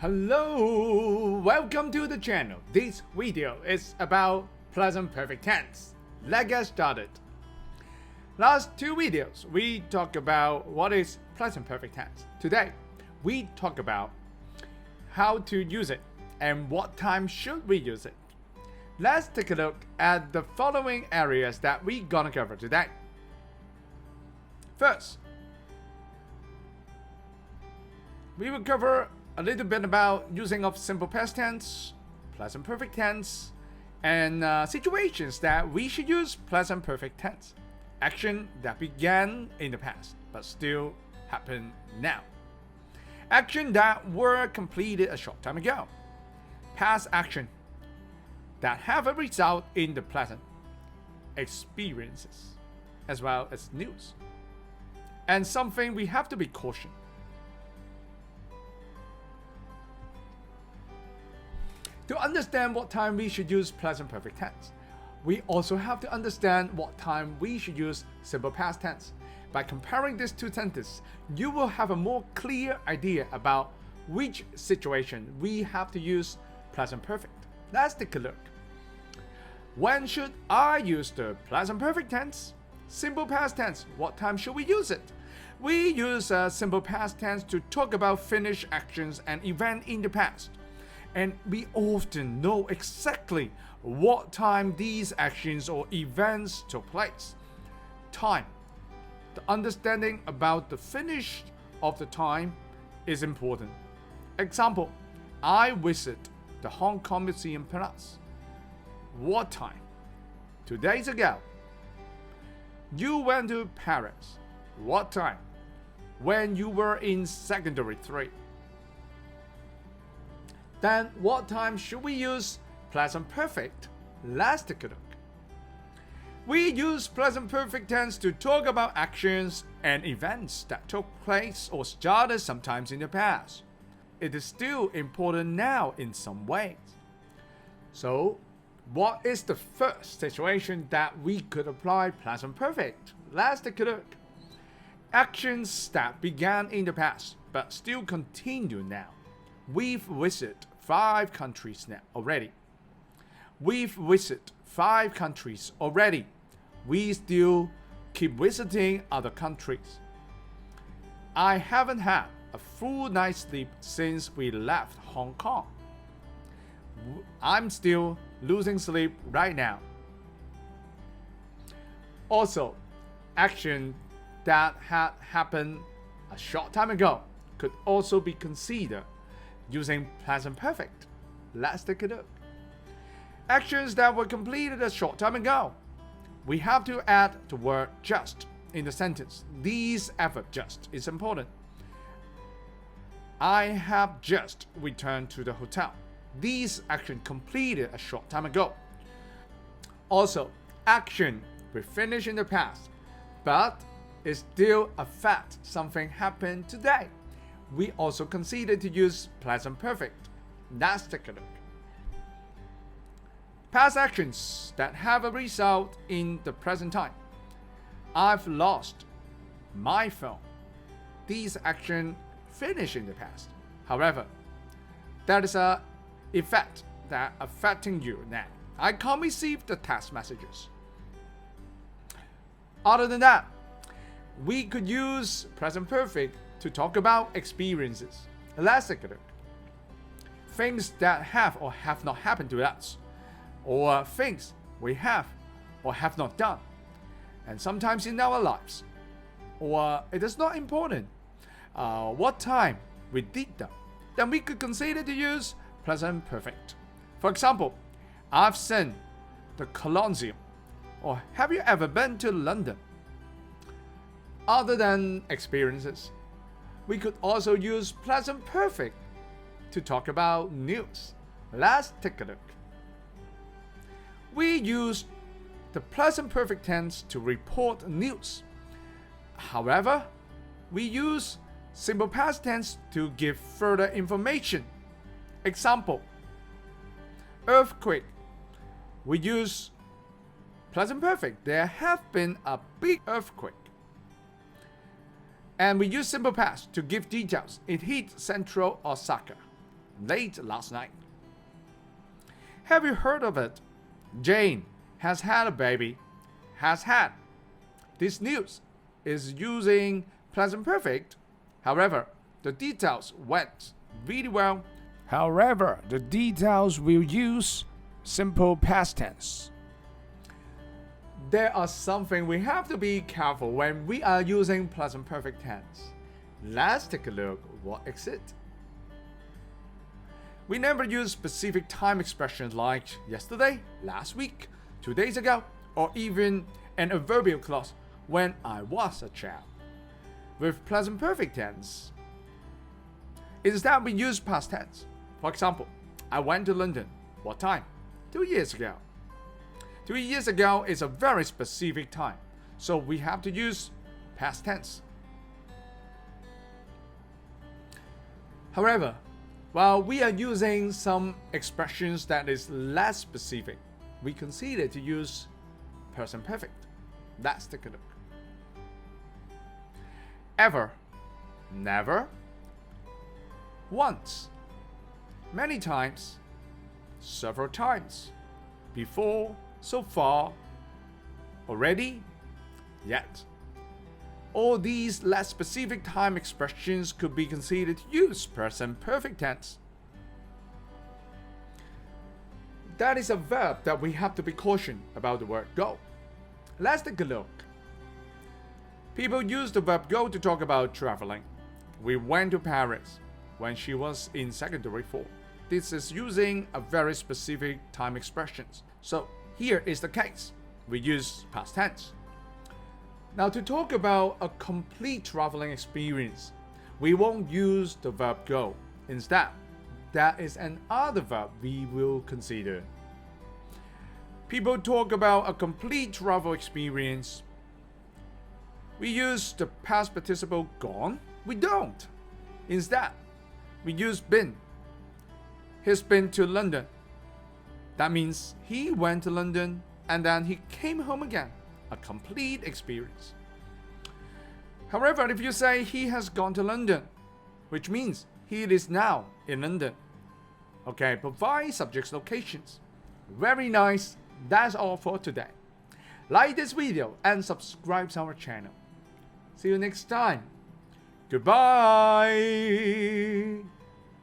Hello, welcome to the channel. This video is about present perfect tense. Let's get started. Last two videos, we talked about what is present perfect tense. Today, we talk about how to use it and what time should we use it. Let's take a look at the following areas that we're gonna cover today. First, we will cover a little bit about using of simple past tense, present perfect tense, and situations that we should use present perfect tense. Action that began in the past but still happen now. Action that were completed a short time ago. Past action that have a result in the present. Experiences as well as news. And something we have to be cautious. To understand what time we should use present perfect tense, we also have to understand what time we should use simple past tense. By comparing these two sentences, you will have a more clear idea about which situation we have to use present perfect. Let's take a look. When should I use the present perfect tense? Simple past tense, what time should we use it? We use simple past tense to talk about finished actions and events in the past. And we often know exactly what time these actions or events took place. Time. The understanding about the finish of the time is important. Example, I visit the Hong Kong Museum Palace. What time? 2 days ago. You went to Paris. What time? When you were in secondary 3. Then what time should we use present perfect? Let's take a look. We use present perfect tense to talk about actions and events that took place or started sometimes in the past. It is still important now in some ways. So, what is the first situation that we could apply present perfect? Let's take a look. Actions that began in the past but still continue now. We've visited 5 countries now already. We've visited 5 countries already. We still keep visiting other countries. I haven't had a full night's sleep since we left Hong Kong. I'm still losing sleep right now. Also, action that had happened a short time ago could also be considered using present perfect. Let's take a look. Actions that were completed a short time ago. We have to add the word just in the sentence. This effort just is important. I have just returned to the hotel. This action completed a short time ago. Also, action we finished in the past, but it still affects something happened today. We also consider to use present perfect. Let's take a look. Past actions that have a result in the present time. I've lost my phone. These actions finish in the past. However, there is an effect that affecting you now. I can't receive the text messages. Other than that, we could use present perfect to talk about experiences. Let's take a look. Things that have or have not happened to us, or things we have or have not done, and sometimes in our lives, or it is not important what time we did them, then we could consider to use present perfect. For example, I've seen the Colosseum, or have you ever been to London? Other than experiences, we could also use present perfect to talk about news. Let's take a look. We use the present perfect tense to report news. However, we use simple past tense to give further information. Example, earthquake. We use present perfect. There have been a big earthquake. And we use simple past to give details. It hit central Osaka. late last night. Have you heard of it? Jane has had a baby. Has had. This news is using present perfect. However, the details went really well. However, the details will use simple past tense. There are something we have to be careful when we are using present perfect tense. Let's take a look what is it. We never use specific time expressions like yesterday, last week, 2 days ago, or even an adverbial clause when I was a child. With present perfect tense, instead we use past tense. For example, I went to London. What time? 2 years ago. 2 years ago is a very specific time, so we have to use past tense. However, while we are using some expressions that is less specific, we consider to use present perfect. Let's take a look. Ever, never, once, many times, several times, before, so far, already, yet. All these less specific time expressions could be considered to use present perfect tense. That is a verb that we have to be cautious about the word go. Let's take a look. People use the verb go to talk about traveling. We went to Paris when she was in secondary 4. This is using a very specific time expressions. So here is the case. We use past tense. Now to talk about a complete traveling experience, we won't use the verb go. Instead, that is another verb we will consider. People talk about a complete travel experience. We use the past participle gone. We don't. Instead, we use been. He's been to London. That means he went to London and then he came home again. A complete experience. However, if you say he has gone to London, which means he is now in London. Okay, provide subject locations. Very nice. That's all for today. Like this video and subscribe to our channel. See you next time. Goodbye.